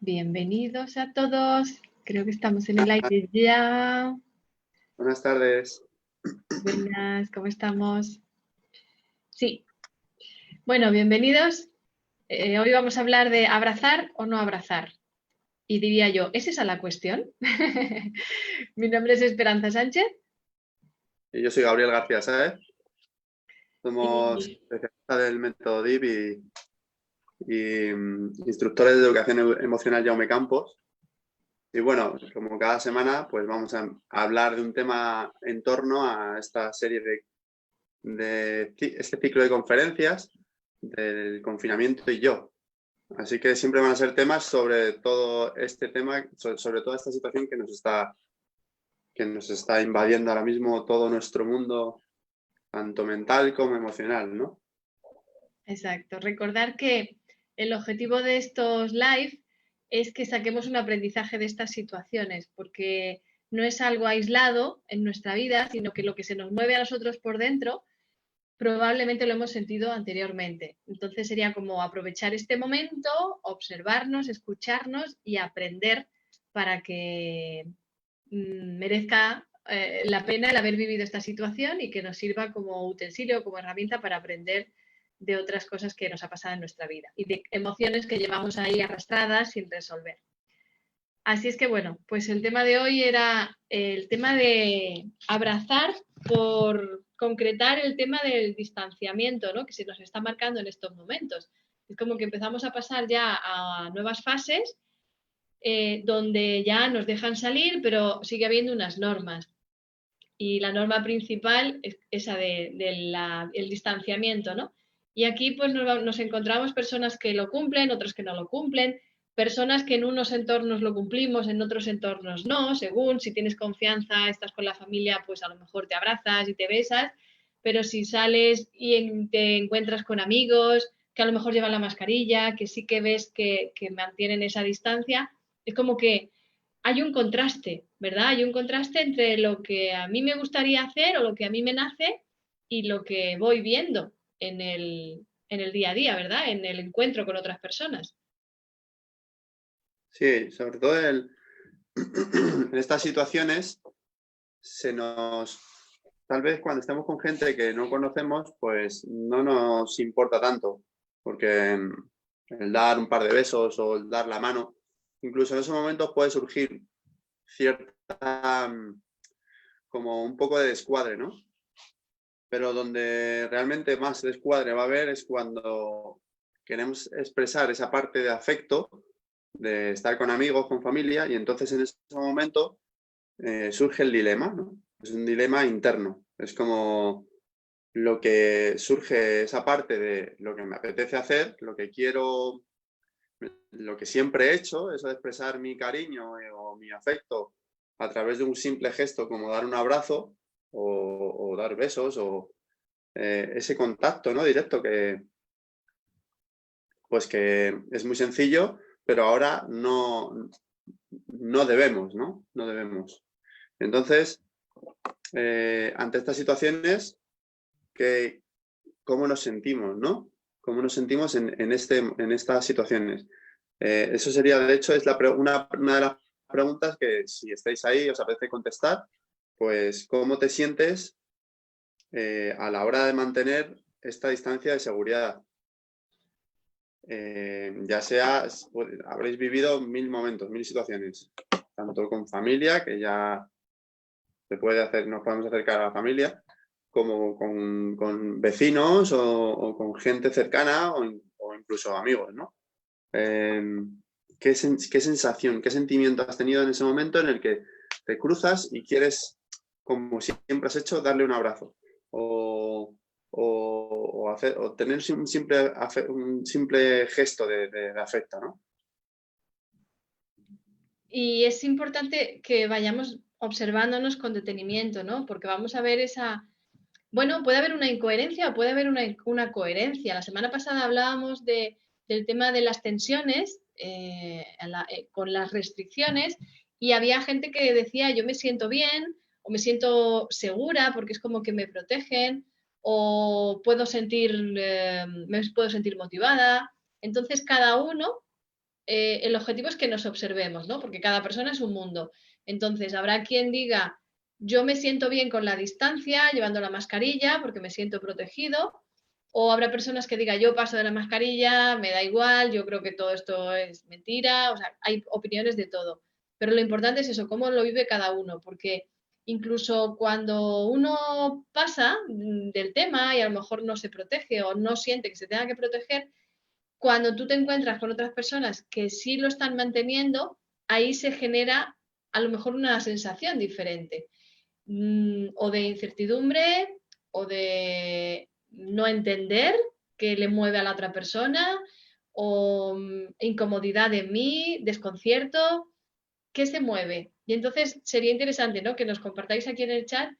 Bienvenidos a todos. Creo que estamos en el aire ya. Buenas tardes. Buenas, ¿cómo estamos? Sí. Bueno, bienvenidos. Hoy vamos a hablar de abrazar o no abrazar. Y diría yo, ¿es esa la cuestión? Mi nombre es Esperanza Sánchez. Y yo soy Gabriel García Sáez. Somos Y especialistas del método DIP y instructores de educación emocional Jaume Campos. Y bueno, como cada semana, pues vamos a hablar de un tema en torno a esta serie de este ciclo de conferencias del confinamiento y yo. Así que siempre van a ser temas sobre todo este tema, sobre toda esta situación que nos está invadiendo ahora mismo todo nuestro mundo, tanto mental como emocional, ¿no? exacto. Recordar que el objetivo de estos live es que saquemos un aprendizaje de estas situaciones, porque no es algo aislado en nuestra vida, sino que lo que se nos mueve a nosotros por dentro probablemente lo hemos sentido anteriormente. Entonces sería como aprovechar este momento, observarnos, escucharnos y aprender para que merezca la pena el haber vivido esta situación y que nos sirva como utensilio, como herramienta para aprender de otras cosas que nos ha pasado en nuestra vida y de emociones que llevamos ahí arrastradas sin resolver. Así es que bueno, pues el tema de hoy era el tema de abrazar por concretar el tema del distanciamiento, ¿no? Que se nos está marcando en estos momentos. Es como que empezamos a pasar ya a nuevas fases donde ya nos dejan salir, pero sigue habiendo unas normas. Y la norma principal es esa del distanciamiento, ¿no? Y aquí pues nos encontramos personas que lo cumplen, otros que no lo cumplen, personas que en unos entornos lo cumplimos, en otros entornos no, según si tienes confianza, estás con la familia, pues a lo mejor te abrazas y te besas, pero si sales y te encuentras con amigos que a lo mejor llevan la mascarilla, que sí que ves que mantienen esa distancia, es como que hay un contraste, ¿verdad? Hay un contraste entre lo que a mí me gustaría hacer o lo que a mí me nace y lo que voy viendo en el día a día, ¿verdad? En el encuentro con otras personas. Sí, sobre todo en estas situaciones tal vez cuando estamos con gente que no conocemos, pues no nos importa tanto, porque el dar un par de besos o el dar la mano, incluso en esos momentos puede surgir cierta, como un poco de descuadre, ¿no? Pero donde realmente más descuadre va a haber es cuando queremos expresar esa parte de afecto, de estar con amigos, con familia, y entonces en ese momento surge el dilema, ¿no? Es un dilema interno. Es como lo que surge esa parte de lo que me apetece hacer, lo que quiero, lo que siempre he hecho, eso de expresar mi cariño o mi afecto a través de un simple gesto como dar un abrazo o dar besos o ese contacto, ¿no? Directo pues que es muy sencillo, pero ahora no debemos, ¿no? No debemos. Entonces, ante estas situaciones, ¿cómo nos sentimos, no? ¿Cómo nos sentimos en estas situaciones? Eso sería, de hecho, es una de las preguntas que si estáis ahí os apetece contestar, pues ¿cómo te sientes a la hora de mantener esta distancia de seguridad? Ya sea, habréis vivido 1000 momentos, 1000 situaciones, tanto con familia, que ya nos podemos acercar a la familia, como con vecinos o con gente cercana o incluso amigos, ¿no? ¿Qué sensación, qué sentimiento has tenido en ese momento en el que te cruzas y quieres, como siempre has hecho, darle un abrazo? O tener un simple gesto de afecto, ¿no? Y es importante que vayamos observándonos con detenimiento, ¿no? Porque vamos a ver bueno, puede haber una incoherencia o puede haber una coherencia. La semana pasada hablábamos del tema de las tensiones con las restricciones y había gente que decía yo me siento bien o me siento segura porque es como que me protegen o me puedo sentir motivada. Entonces cada uno el objetivo es que nos observemos, ¿no? Porque cada persona es un mundo. Entonces, habrá quien diga, yo me siento bien con la distancia, llevando la mascarilla, porque me siento protegido. O habrá personas que digan, yo paso de la mascarilla, me da igual, yo creo que todo esto es mentira. O sea, hay opiniones de todo. Pero lo importante es eso, cómo lo vive cada uno, porque incluso cuando uno pasa del tema y a lo mejor no se protege o no siente que se tenga que proteger, cuando tú te encuentras con otras personas que sí lo están manteniendo, ahí se genera a lo mejor una sensación diferente, o de incertidumbre, o de no entender qué le mueve a la otra persona, o incomodidad en mí, desconcierto, ¿qué se mueve? Y entonces sería interesante, ¿no?, que nos compartáis aquí en el chat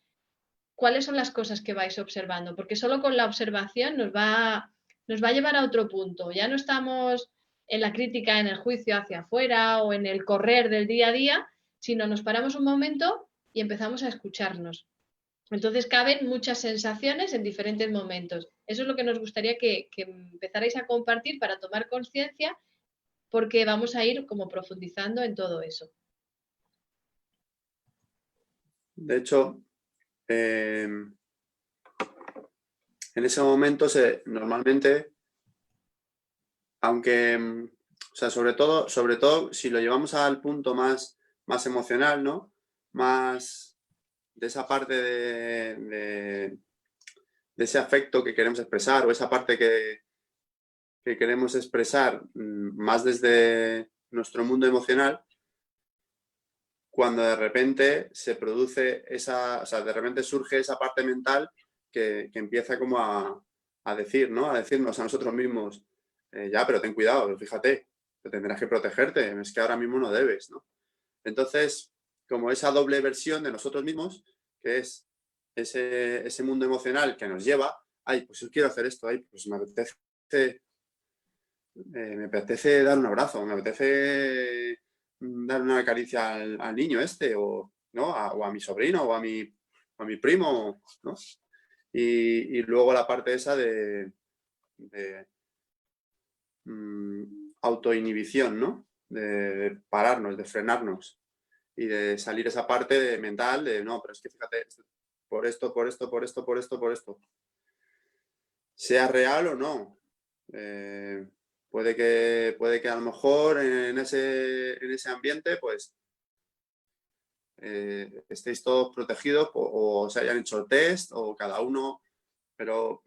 cuáles son las cosas que vais observando, porque solo con la observación nos va a llevar a otro punto. Ya no estamos en la crítica, en el juicio hacia afuera o en el correr del día a día, sino nos paramos un momento y empezamos a escucharnos. Entonces caben muchas sensaciones en diferentes momentos. Eso es lo que nos gustaría que empezarais a compartir para tomar conciencia, porque vamos a ir como profundizando en todo eso. De hecho, en ese momento normalmente, aunque, o sea, sobre todo si lo llevamos al punto más emocional, ¿no? Más de esa parte de ese afecto que queremos expresar, o esa parte que queremos expresar más desde nuestro mundo emocional, cuando de repente se produce o sea, de repente surge esa parte mental que empieza como a decir, ¿no? A decirnos a nosotros mismos, ya, pero ten cuidado, fíjate, que tendrás que protegerte, es que ahora mismo no debes, ¿no? Entonces, como esa doble versión de nosotros mismos, que es ese mundo emocional que nos lleva, ay, pues yo quiero hacer esto, ay, pues me apetece dar un abrazo, me apetece dar una caricia al niño este, o, ¿no? O a mi sobrino, o a mi primo, ¿no? Y luego la parte esa de autoinhibición, ¿no? De pararnos, de frenarnos y de salir esa parte mental de, no, pero es que fíjate, por esto, por esto, por esto, por esto, por esto. Sea real o no. Puede que a lo mejor en ese ambiente, pues, estéis todos protegidos o se hayan hecho test o cada uno, pero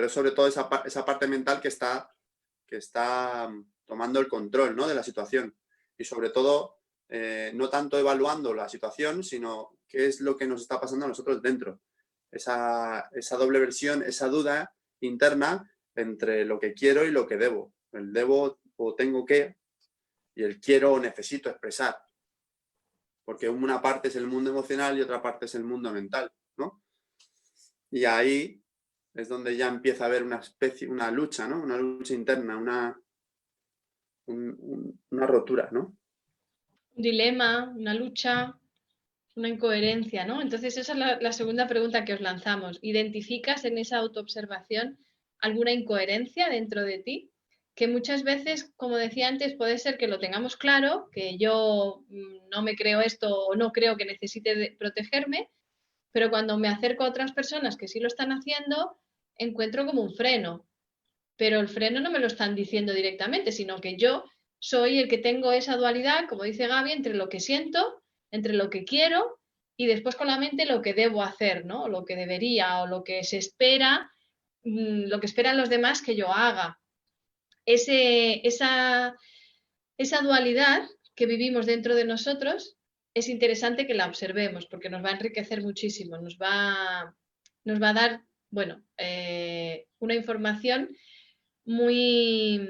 sobre todo esa parte mental que está tomando el control, ¿no?, de la situación. Y sobre todo, no tanto evaluando la situación, sino qué es lo que nos está pasando a nosotros dentro. Esa doble versión, esa duda interna entre lo que quiero y lo que debo. El debo o tengo que, y el quiero o necesito expresar. Porque una parte es el mundo emocional y otra parte es el mundo mental, ¿no? Y ahí es donde ya empieza a haber una lucha, ¿no? Una lucha interna, una rotura, ¿no? Un dilema, una lucha, una incoherencia, ¿no? Entonces esa es la segunda pregunta que os lanzamos. ¿Identificas en esa autoobservación alguna incoherencia dentro de ti? Que muchas veces, como decía antes, puede ser que lo tengamos claro, que yo no me creo esto o no creo que necesite protegerme, pero cuando me acerco a otras personas que sí lo están haciendo, encuentro como un freno. Pero el freno no me lo están diciendo directamente, sino que yo soy el que tengo esa dualidad, como dice Gaby, entre lo que siento, entre lo que quiero y después con la mente lo que debo hacer, ¿no? Lo que debería o lo que se espera, lo que esperan los demás que yo haga. Esa dualidad que vivimos dentro de nosotros es interesante que la observemos porque nos va a enriquecer muchísimo, nos va a dar, bueno, una información muy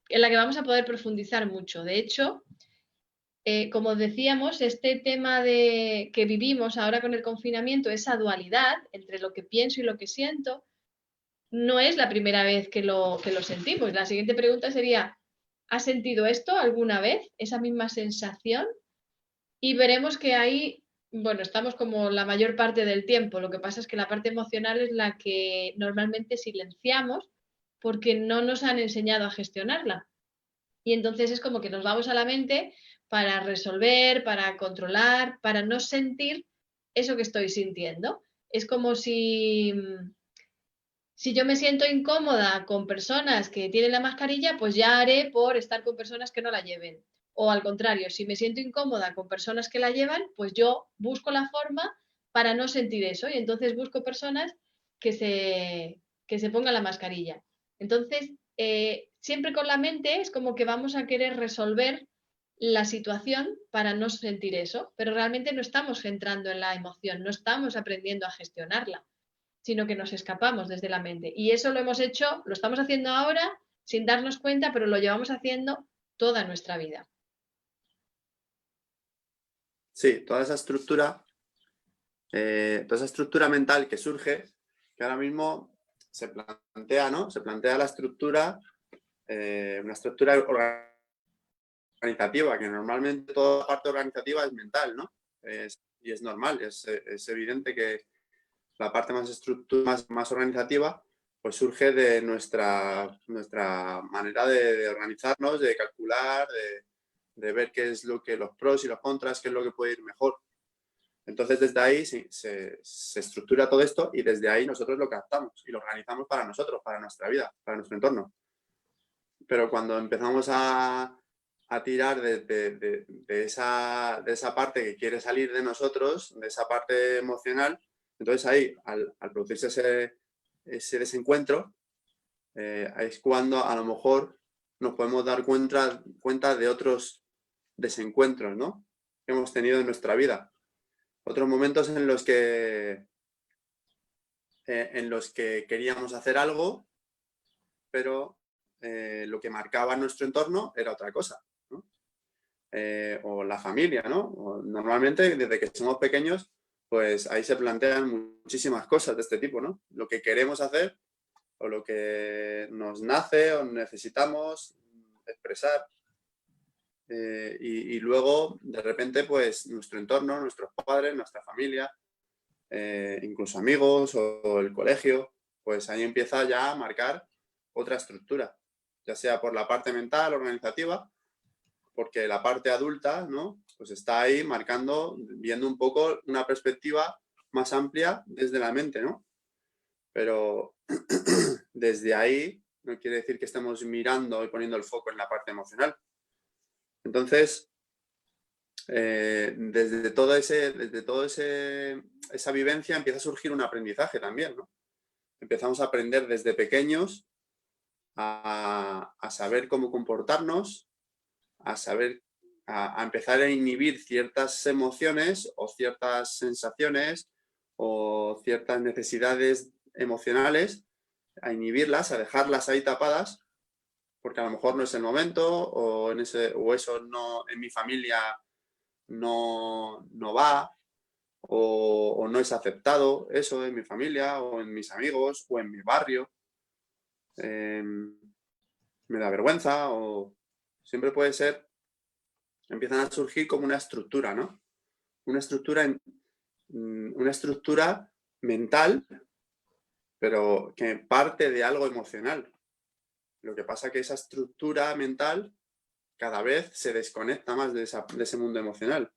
en la que vamos a poder profundizar mucho. De hecho, como decíamos, este tema de que vivimos ahora con el confinamiento, esa dualidad entre lo que pienso y lo que siento, no es la primera vez que lo sentimos. La siguiente pregunta sería, ¿has sentido esto alguna vez? Esa misma sensación. Y veremos que ahí, bueno, estamos como la mayor parte del tiempo. Lo que pasa es que la parte emocional es la que normalmente silenciamos porque no nos han enseñado a gestionarla. Y entonces es como que nos vamos a la mente para resolver, para controlar, para no sentir eso que estoy sintiendo. Es como si yo me siento incómoda con personas que tienen la mascarilla, pues ya haré por estar con personas que no la lleven. O al contrario, si me siento incómoda con personas que la llevan, pues yo busco la forma para no sentir eso y entonces busco personas que se pongan la mascarilla. Entonces, siempre con la mente es como que vamos a querer resolver la situación para no sentir eso, pero realmente no estamos entrando en la emoción, no estamos aprendiendo a gestionarla, sino que nos escapamos desde la mente. Y eso lo hemos hecho, lo estamos haciendo ahora sin darnos cuenta, pero lo llevamos haciendo toda nuestra vida. Sí, toda esa estructura mental que surge, que ahora mismo se plantea, ¿no? Se plantea la estructura, una estructura organizativa, que normalmente toda parte organizativa es mental, ¿no? Y es normal, es evidente que la parte más organizativa pues surge de nuestra manera de organizarnos, de calcular, de ver qué es lo que los pros y los contras, qué es lo que puede ir mejor. Entonces, desde ahí se estructura todo esto y desde ahí nosotros lo captamos y lo organizamos para nosotros, para nuestra vida, para nuestro entorno. Pero cuando empezamos a tirar de esa parte que quiere salir de nosotros, de esa parte emocional, entonces ahí, al producirse ese desencuentro, es cuando a lo mejor nos podemos dar cuenta de otros desencuentros, ¿no? Que hemos tenido en nuestra vida. Otros momentos en los que queríamos hacer algo, pero lo que marcaba nuestro entorno era otra cosa, ¿no? O la familia, ¿no? O normalmente, desde que somos pequeños, pues ahí se plantean muchísimas cosas de este tipo, ¿no? Lo que queremos hacer o lo que nos nace o necesitamos expresar. Y luego, de repente, pues nuestro entorno, nuestros padres, nuestra familia, incluso amigos o el colegio, pues ahí empieza ya a marcar otra estructura, ya sea por la parte mental, organizativa, porque la parte adulta, ¿no? Pues está ahí marcando, viendo un poco una perspectiva más amplia desde la mente, ¿no? Pero desde ahí no quiere decir que estemos mirando y poniendo el foco en la parte emocional. Entonces, desde esa vivencia empieza a surgir un aprendizaje también, ¿no? Empezamos a aprender desde pequeños a saber cómo comportarnos, a empezar a inhibir ciertas emociones o ciertas sensaciones o ciertas necesidades emocionales, a inhibirlas, a dejarlas ahí tapadas, porque a lo mejor no es el momento o eso no, en mi familia no va, o no es aceptado eso en mi familia o en mis amigos o en mi barrio. Me da vergüenza o siempre puede ser, empiezan a surgir como una estructura, ¿no? Una estructura mental, pero que parte de algo emocional. Lo que pasa es que esa estructura mental cada vez se desconecta más de ese mundo emocional.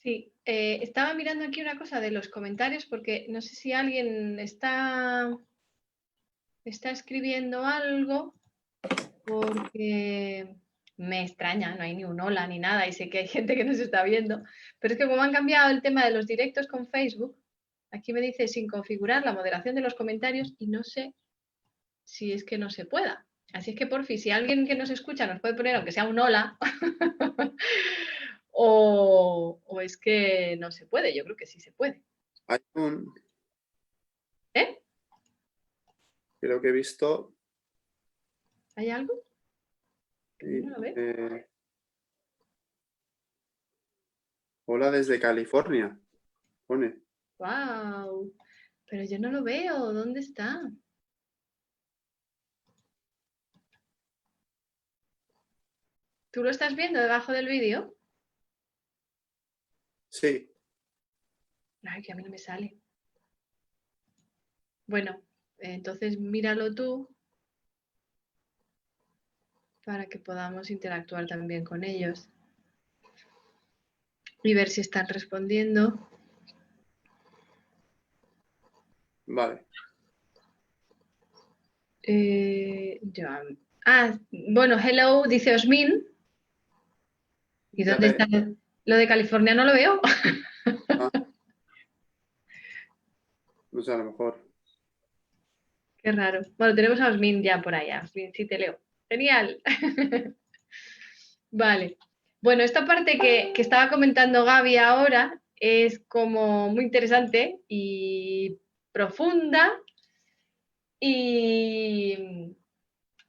Sí, estaba mirando aquí una cosa de los comentarios porque no sé si alguien está escribiendo algo porque me extraña, no hay ni un hola ni nada y sé que hay gente que nos está viendo, pero es que como han cambiado el tema de los directos con Facebook, aquí me dice sin configurar la moderación de los comentarios y no sé si es que no se pueda. Así es que por fin, si alguien que nos escucha nos puede poner, aunque sea un hola, o es que no se puede, yo creo que sí se puede. ¿Eh? Creo que he visto. ¿Hay algo? Que yo no lo veo. Hola desde California, pone. ¡Wow! Pero yo no lo veo. ¿Dónde está? ¿Tú lo estás viendo debajo del vídeo? Sí. Ay, que a mí no me sale. Bueno, entonces míralo tú. para que podamos interactuar también con ellos y ver si están respondiendo. Vale. Bueno, hello, dice Osmin. ¿Y Ya dónde está? Lo de California no lo veo. Ah, no sé, a lo mejor. Qué raro. Bueno, tenemos a Osmin ya por allá. Osmin, sí te leo. Genial. Vale. Bueno, esta parte que estaba comentando Gaby ahora es como muy interesante y profunda, y,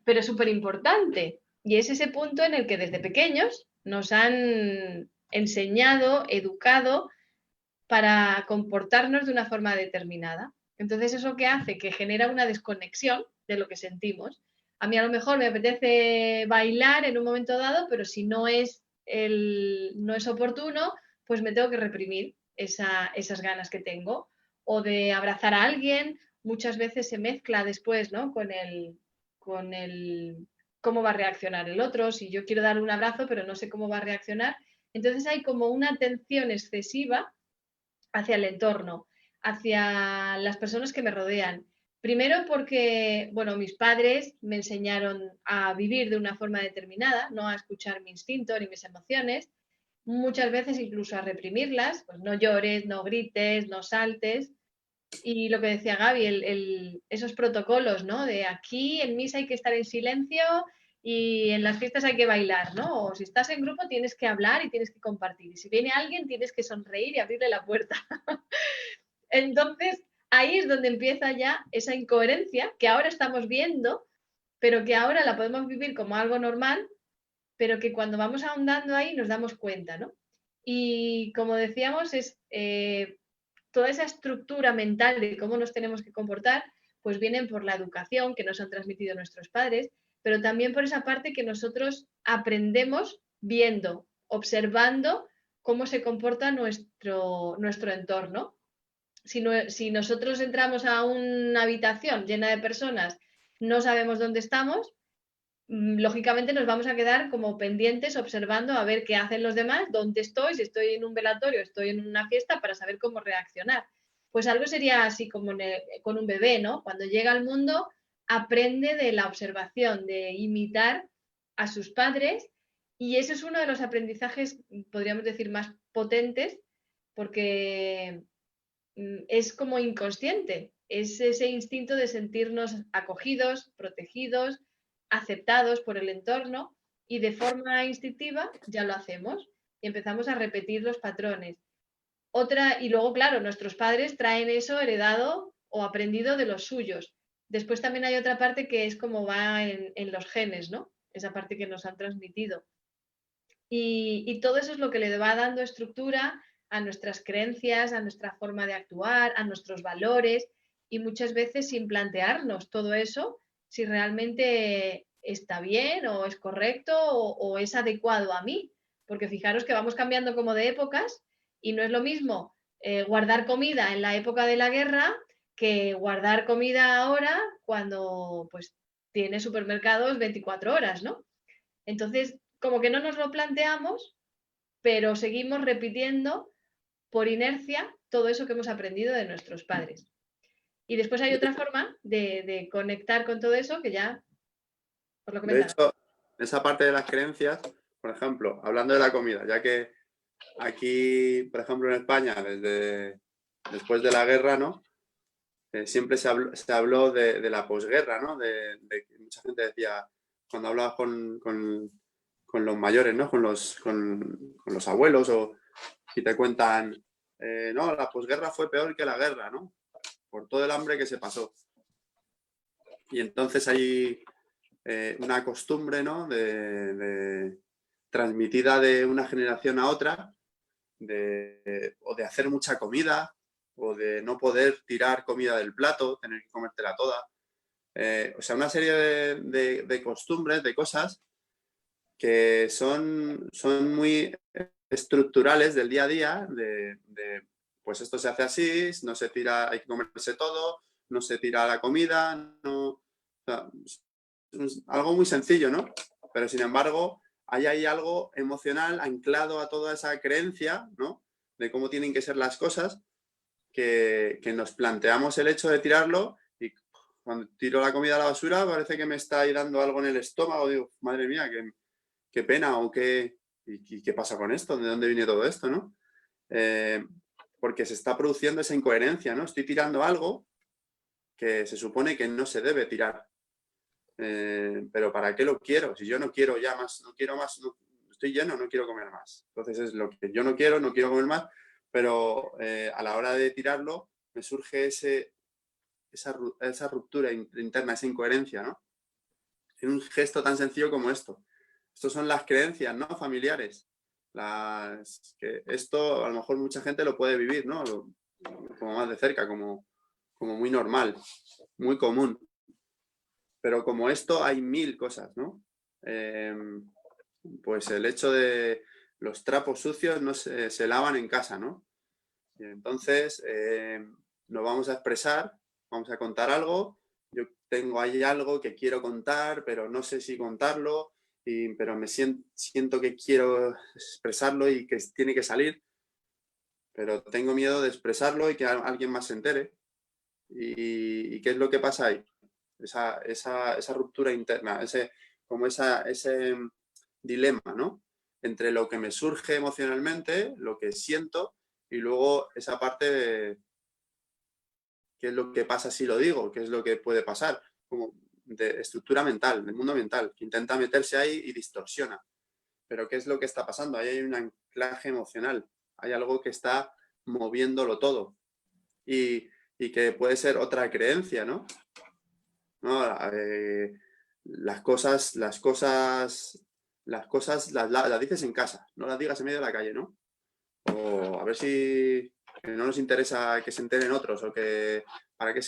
pero súper importante. Y es ese punto en el que desde pequeños nos han enseñado, educado para comportarnos de una forma determinada. Entonces, ¿eso qué hace? Que genera una desconexión de lo que sentimos. A mí a lo mejor me apetece bailar en un momento dado, pero si no es, no es oportuno, pues me tengo que reprimir esas ganas que tengo. O de abrazar a alguien, muchas veces se mezcla después, ¿no? Con el cómo va a reaccionar el otro. Si yo quiero darle un abrazo, pero no sé cómo va a reaccionar, entonces hay como una tensión excesiva hacia el entorno, hacia las personas que me rodean. Primero porque, bueno, mis padres me enseñaron a vivir de una forma determinada, no a escuchar mi instinto ni mis emociones, muchas veces incluso a reprimirlas, pues no llores, no grites, no saltes. Y lo que decía Gaby, esos protocolos, ¿no? De aquí en misa hay que estar en silencio y en las fiestas hay que bailar, ¿no? O si estás en grupo tienes que hablar y tienes que compartir. Y si viene alguien tienes que sonreír y abrirle la puerta. Entonces, ahí es donde empieza ya esa incoherencia que ahora estamos viendo, pero que ahora la podemos vivir como algo normal, pero que cuando vamos ahondando ahí nos damos cuenta, ¿no? Y como decíamos, es toda esa estructura mental de cómo nos tenemos que comportar, pues vienen por la educación que nos han transmitido nuestros padres, pero también por esa parte que nosotros aprendemos viendo, observando cómo se comporta nuestro entorno. Si nosotros entramos a una habitación llena de personas, no sabemos dónde estamos, lógicamente nos vamos a quedar como pendientes observando a ver qué hacen los demás, dónde estoy, si estoy en un velatorio, estoy en una fiesta, para saber cómo reaccionar. Pues algo sería así como con un bebé, ¿no? Cuando llega al mundo, aprende de la observación, de imitar a sus padres, y ese es uno de los aprendizajes, podríamos decir, más potentes, porque es como inconsciente, es ese instinto de sentirnos acogidos, protegidos, aceptados por el entorno, y de forma instintiva ya lo hacemos y empezamos a repetir los patrones. Y luego, claro, nuestros padres traen eso heredado o aprendido de los suyos. Después también hay otra parte que es como va en los genes, ¿no? Esa parte que nos han transmitido. Y todo eso es lo que le va dando estructura a nuestras creencias, a nuestra forma de actuar, a nuestros valores, y muchas veces sin plantearnos todo eso, si realmente está bien o es correcto o es adecuado a mí. Porque fijaros que vamos cambiando como de épocas y no es lo mismo guardar comida en la época de la guerra que guardar comida ahora cuando pues tiene supermercados 24 horas, ¿no? Entonces, como que no nos lo planteamos, pero seguimos repitiendo por inercia todo eso que hemos aprendido de nuestros padres. Y después hay otra forma de conectar con todo eso que ya os lo De comentaba. hecho, esa parte de las creencias, por ejemplo, hablando de la comida, ya que aquí, por ejemplo, en España, después de la guerra, ¿no? Siempre se habló de la posguerra, ¿no? Mucha gente decía, cuando hablabas con los mayores, ¿no? Con los abuelos, y te cuentan, no, la posguerra fue peor que la guerra, ¿no? Por todo el hambre que se pasó. Y entonces hay una costumbre, ¿no? Transmitida de una generación a otra, o de hacer mucha comida, o de no poder tirar comida del plato, tener que comértela toda. O sea, una serie de costumbres, de cosas que son muy estructurales del día a día, pues esto se hace así, no se tira, hay que comerse todo, no se tira la comida, no, o sea, es algo muy sencillo, ¿no? Pero sin embargo, hay algo emocional anclado a toda esa creencia, ¿no? De cómo tienen que ser las cosas, que nos planteamos el hecho de tirarlo y cuando tiro la comida a la basura parece que me está ahí dando algo en el estómago. Digo, madre mía, qué pena o qué pasa con esto, de dónde viene todo esto, ¿no? Porque se está produciendo esa incoherencia, ¿no? Estoy tirando algo que se supone que no se debe tirar. Pero ¿para qué lo quiero? Si yo no quiero ya más, no quiero más, estoy lleno, no quiero comer más. Entonces es lo que yo no quiero comer más, pero a la hora de tirarlo me surge esa ruptura interna, esa incoherencia, ¿no? En un gesto tan sencillo como esto. Estos son las creencias, ¿no? Familiares. Que esto a lo mejor mucha gente lo puede vivir, ¿no? Como más de cerca, como muy normal, muy común. Pero como esto hay mil cosas, ¿no? Pues el hecho de los trapos sucios no se lavan en casa, ¿no? Y entonces nos vamos a expresar, vamos a contar algo. Yo tengo ahí algo que quiero contar, pero no sé si contarlo, pero me siento que quiero expresarlo y que tiene que salir, pero tengo miedo de expresarlo y que alguien más se entere. ¿Y qué es lo que pasa ahí? Esa ruptura interna, ese dilema, ¿no? Entre lo que me surge emocionalmente, lo que siento, y luego esa parte de qué es lo que pasa si lo digo, qué es lo que puede pasar, como de estructura mental, del mundo mental, que intenta meterse ahí y distorsiona. Pero ¿qué es lo que está pasando? Ahí hay un anclaje emocional, hay algo que está moviéndolo todo y que puede ser otra creencia, ¿no? ¿No? Las cosas las dices en casa, no las digas en medio de la calle, ¿no? O a ver si no nos interesa que se enteren otros o que para qué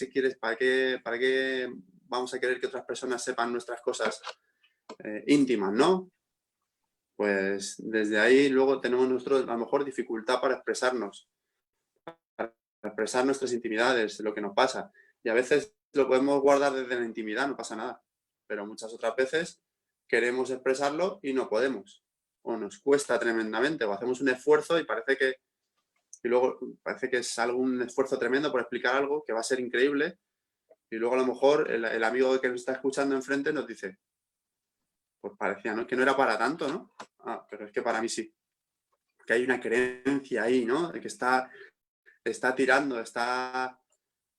vamos a querer que otras personas sepan nuestras cosas íntimas, ¿no? Pues desde ahí luego tenemos nosotros a lo mejor dificultad para expresarnos, para expresar nuestras intimidades, lo que nos pasa. Y a veces lo podemos guardar desde la intimidad, no pasa nada. Pero muchas otras veces queremos expresarlo y no podemos. O nos cuesta tremendamente, o hacemos un esfuerzo y luego parece que es un esfuerzo tremendo por explicar algo que va a ser increíble. Y luego a lo mejor el amigo que nos está escuchando enfrente nos dice, pues parecía, ¿no? Que no era para tanto, ¿no? Ah, pero es que para mí sí. Que hay una creencia ahí, ¿no? De que está tirando, está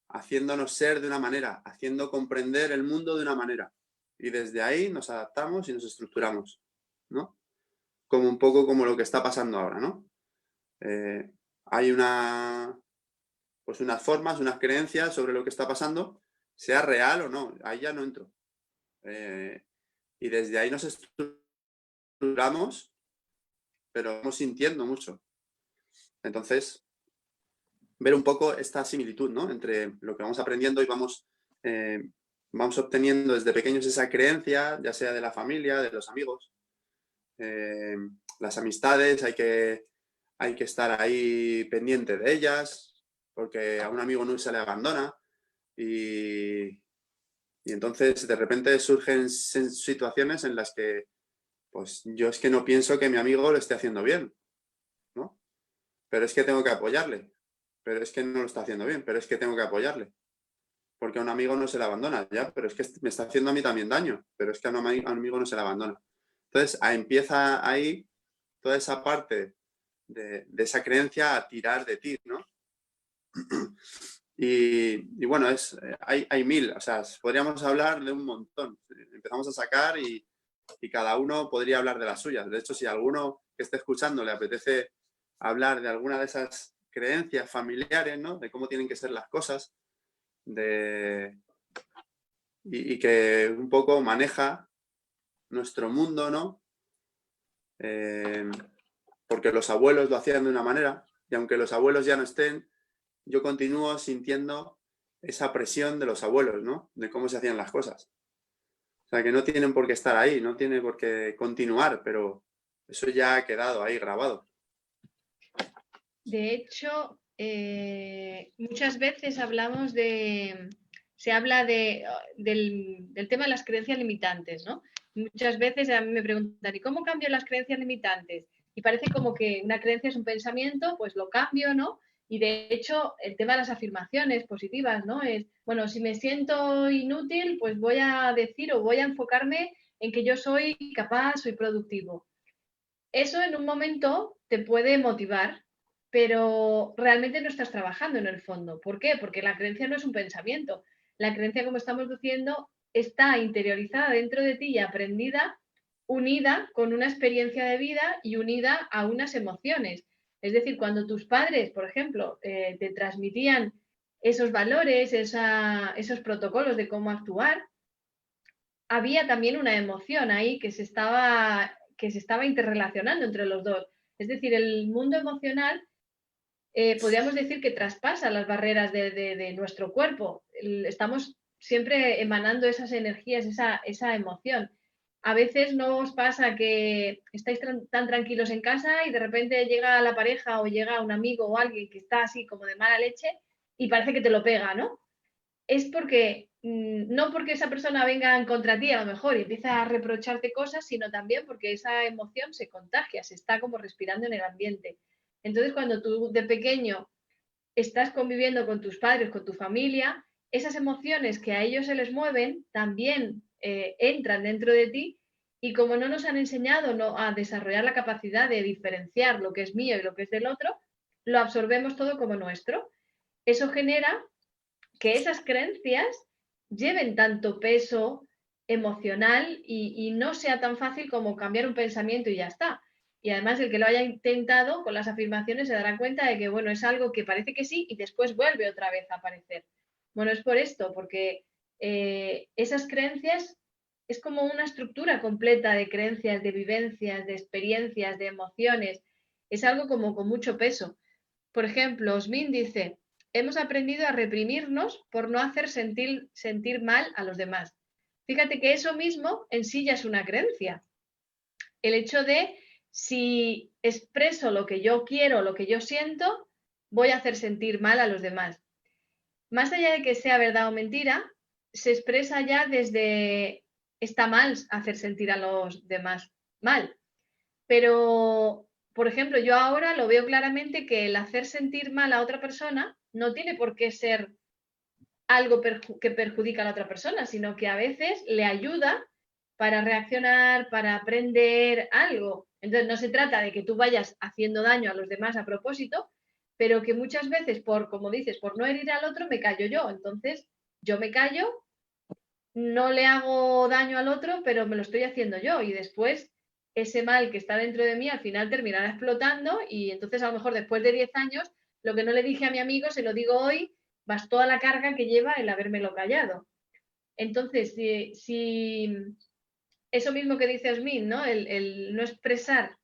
haciéndonos ser de una manera, haciendo comprender el mundo de una manera. Y desde ahí nos adaptamos y nos estructuramos, ¿no? Como un poco como lo que está pasando ahora, ¿no? Hay pues unas formas, unas creencias sobre lo que está pasando, sea real o no, ahí ya no entro. Y desde ahí nos estructuramos, pero vamos sintiendo mucho. Entonces, ver un poco esta similitud, ¿no? Entre lo que vamos aprendiendo y vamos obteniendo desde pequeños esa creencia, ya sea de la familia, de los amigos, las amistades, hay que estar ahí pendiente de ellas, porque a un amigo no se le abandona y entonces de repente surgen situaciones en las que pues yo es que no pienso que mi amigo lo esté haciendo bien, ¿no? Pero es que tengo que apoyarle, pero es que no lo está haciendo bien, pero es que tengo que apoyarle, porque a un amigo no se le abandona, ya, pero es que me está haciendo a mí también daño, pero es que a un amigo no se le abandona. Entonces empieza ahí toda esa parte de esa creencia a tirar de ti, ¿no? Y bueno, hay mil, o sea, podríamos hablar de un montón. Empezamos a sacar y cada uno podría hablar de las suyas. De hecho, si a alguno que esté escuchando le apetece hablar de alguna de esas creencias familiares, ¿no? De cómo tienen que ser las cosas, y que un poco maneja nuestro mundo, ¿no? Porque los abuelos lo hacían de una manera y aunque los abuelos ya no estén, yo continúo sintiendo esa presión de los abuelos, ¿no? De cómo se hacían las cosas. O sea, que no tienen por qué estar ahí, no tiene por qué continuar, pero eso ya ha quedado ahí grabado. De hecho, muchas veces se habla del tema de las creencias limitantes, ¿no? Muchas veces a mí me preguntan, ¿y cómo cambio las creencias limitantes? Y parece como que una creencia es un pensamiento, pues lo cambio, ¿no? Y de hecho, el tema de las afirmaciones positivas, ¿no? Es, bueno, si me siento inútil, pues voy a decir o voy a enfocarme en que yo soy capaz, soy productivo. Eso en un momento te puede motivar, pero realmente no estás trabajando en el fondo. ¿Por qué? Porque la creencia no es un pensamiento. La creencia, como estamos diciendo, está interiorizada dentro de ti y aprendida, unida con una experiencia de vida y unida a unas emociones. Es decir, cuando tus padres, por ejemplo, te transmitían esos valores, esos protocolos de cómo actuar, había también una emoción ahí que se estaba interrelacionando entre los dos. Es decir, el mundo emocional, podríamos decir que traspasa las barreras de nuestro cuerpo. Estamos siempre emanando esas energías, esa emoción. A veces no os pasa que estáis tan tranquilos en casa y de repente llega la pareja o llega un amigo o alguien que está así como de mala leche y parece que te lo pega, ¿no? Es porque, no porque esa persona venga en contra de ti a lo mejor y empieza a reprocharte cosas, sino también porque esa emoción se contagia, se está como respirando en el ambiente. Entonces, cuando tú de pequeño estás conviviendo con tus padres, con tu familia, esas emociones que a ellos se les mueven también entran dentro de ti y como no nos han enseñado no, a desarrollar la capacidad de diferenciar lo que es mío y lo que es del otro, lo absorbemos todo como nuestro. Eso genera que esas creencias lleven tanto peso emocional y no sea tan fácil como cambiar un pensamiento y ya está. Y además el que lo haya intentado con las afirmaciones se dará cuenta de que, bueno, es algo que parece que sí y después vuelve otra vez a aparecer. Bueno, es por esto, porque esas creencias es como una estructura completa de creencias, de vivencias, de experiencias, de emociones. Es algo como con mucho peso. Por ejemplo, Osmin dice, hemos aprendido a reprimirnos por no hacer sentir mal a los demás. Fíjate que eso mismo en sí ya es una creencia. El hecho de si expreso lo que yo quiero, lo que yo siento, voy a hacer sentir mal a los demás. Más allá de que sea verdad o mentira, se expresa ya desde está mal hacer sentir a los demás mal. Pero, por ejemplo, yo ahora lo veo claramente que el hacer sentir mal a otra persona no tiene por qué ser algo que perjudica a la otra persona, sino que a veces le ayuda para reaccionar, para aprender algo. Entonces, no se trata de que tú vayas haciendo daño a los demás a propósito, pero que muchas veces, como dices, por no herir al otro, me callo yo. Entonces, yo me callo, no le hago daño al otro, pero me lo estoy haciendo yo y después ese mal que está dentro de mí al final terminará explotando y entonces a lo mejor después de 10 años lo que no le dije a mi amigo se lo digo hoy, más toda la carga que lleva el habérmelo callado. Entonces, si eso mismo que dice Osmin, ¿no? El no expresar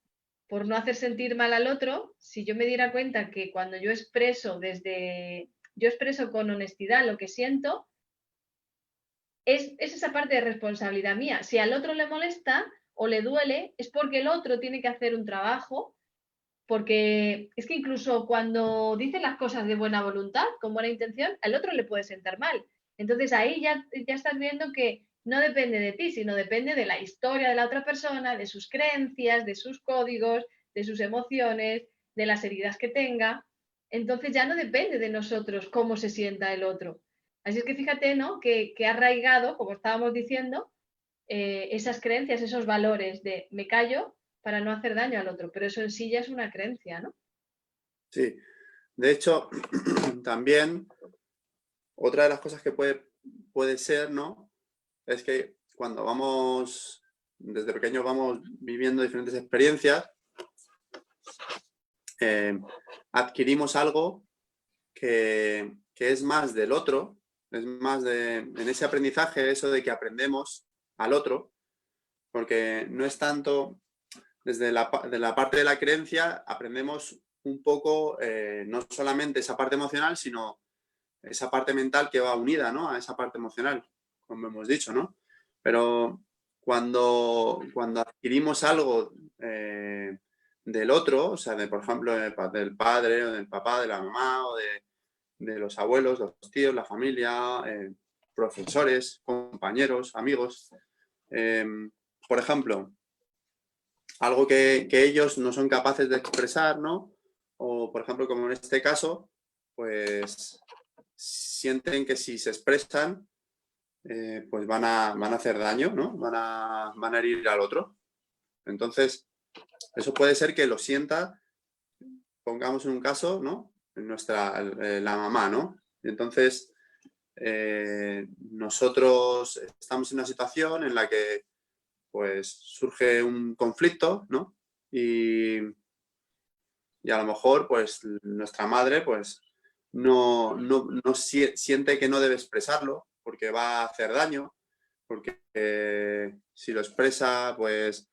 por no hacer sentir mal al otro, si yo me diera cuenta que cuando yo expreso con honestidad lo que siento, es esa parte de responsabilidad mía. Si al otro le molesta o le duele, es porque el otro tiene que hacer un trabajo, porque es que incluso cuando dicen las cosas de buena voluntad, con buena intención, al otro le puede sentar mal. Entonces ahí ya estás viendo que no depende de ti, sino depende de la historia de la otra persona, de sus creencias, de sus códigos, de sus emociones, de las heridas que tenga. Entonces ya no depende de nosotros cómo se sienta el otro. Así es que fíjate, ¿no? Que ha arraigado, como estábamos diciendo, esas creencias, esos valores de me callo para no hacer daño al otro, pero eso en sí ya es una creencia, ¿no? Sí, de hecho, también otra de las cosas que puede ser, ¿no? Es que cuando vamos, desde pequeños vamos viviendo diferentes experiencias, adquirimos algo que es más del otro, es más en ese aprendizaje, eso de que aprendemos al otro, porque no es tanto desde de la parte de la creencia, aprendemos un poco, no solamente esa parte emocional, sino esa parte mental que va unida, ¿no? A esa parte emocional, como hemos dicho, ¿no? Pero cuando adquirimos algo del otro, o sea, por ejemplo, del padre o del papá, de la mamá o de los abuelos, los tíos, la familia, profesores, compañeros, amigos, por ejemplo, algo que ellos no son capaces de expresar, ¿no? O, por ejemplo, como en este caso, pues sienten que si se expresan, pues van a hacer daño, ¿no? Van a herir al otro. Entonces, eso puede ser que lo sienta, pongamos en un caso, ¿no? La mamá, ¿no? Entonces, nosotros estamos en una situación en la que pues surge un conflicto, ¿no? Y a lo mejor pues nuestra madre pues no siente que no debe expresarlo porque va a hacer daño, porque si lo expresa pues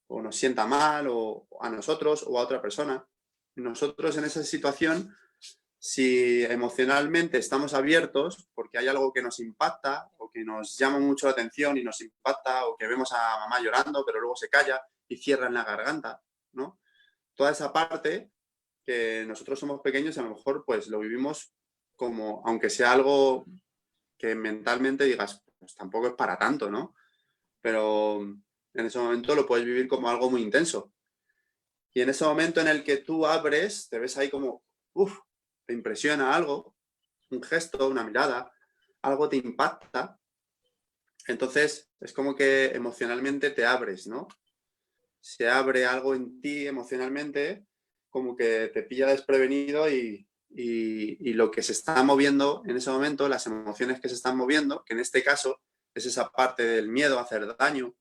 o nos sienta mal o a nosotros o a otra persona. Nosotros en esa situación, si emocionalmente estamos abiertos porque hay algo que nos impacta o que nos llama mucho la atención y nos impacta, o que vemos a mamá llorando pero luego se calla y cierra en la garganta, ¿no? Toda esa parte que nosotros somos pequeños y a lo mejor pues lo vivimos como, aunque sea algo que mentalmente digas, pues tampoco es para tanto, ¿no? Pero en ese momento lo puedes vivir como algo muy intenso. Y en ese momento en el que tú abres, te ves ahí como, uff, te impresiona algo, un gesto, una mirada, algo te impacta. Entonces es como que emocionalmente te abres, ¿no? Se abre algo en ti emocionalmente, como que te pilla desprevenido y lo que se está moviendo en ese momento, las emociones que se están moviendo, que en este caso es esa parte del miedo a hacer daño,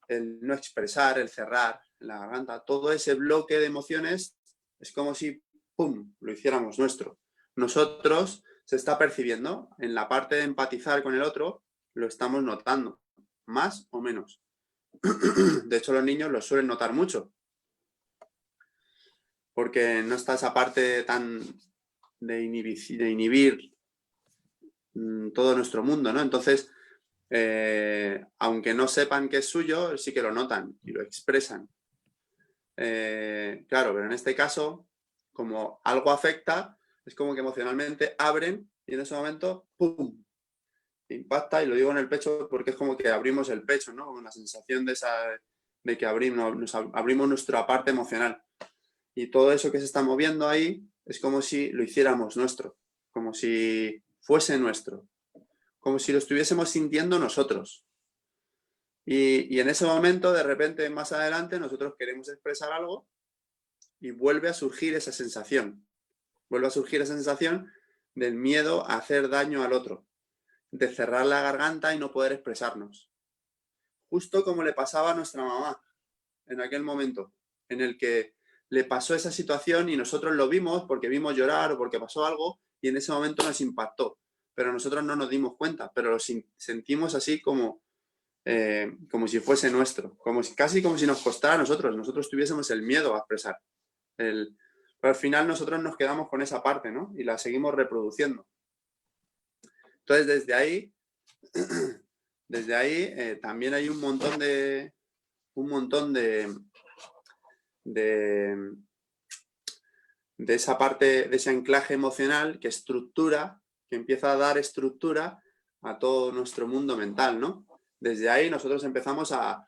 el no expresar, el cerrar la garganta, todo ese bloque de emociones es como si, ¡pum!, lo hiciéramos nuestro. Nosotros se está percibiendo, en la parte de empatizar con el otro, lo estamos notando, más o menos. De hecho, los niños lo suelen notar mucho, porque no está esa parte tan de inhibir todo nuestro mundo, ¿no? Entonces, aunque no sepan que es suyo, sí que lo notan y lo expresan. Claro, pero en este caso, como algo afecta, es como que emocionalmente abren y en ese momento, ¡pum!, impacta, y lo digo en el pecho porque es como que abrimos el pecho, ¿no? Con la sensación de que abrimos nuestra parte emocional. Y todo eso que se está moviendo ahí es como si lo hiciéramos nuestro, como si fuese nuestro, como si lo estuviésemos sintiendo nosotros. Y en ese momento, de repente, más adelante, nosotros queremos expresar algo y vuelve a surgir esa sensación. Vuelve a surgir esa sensación del miedo a hacer daño al otro, de cerrar la garganta y no poder expresarnos. Justo como le pasaba a nuestra mamá en aquel momento, en el que le pasó esa situación y nosotros lo vimos porque vimos llorar o porque pasó algo y en ese momento nos impactó, pero nosotros no nos dimos cuenta, pero lo sentimos así como si fuese nuestro, casi como si nos costara a nosotros tuviésemos el miedo a expresar. Pero al final nosotros nos quedamos con esa parte, ¿no? Y la seguimos reproduciendo. Entonces, desde ahí también hay un montón de esa parte, de ese anclaje emocional que empieza a dar estructura a todo nuestro mundo mental, ¿no? Desde ahí nosotros empezamos a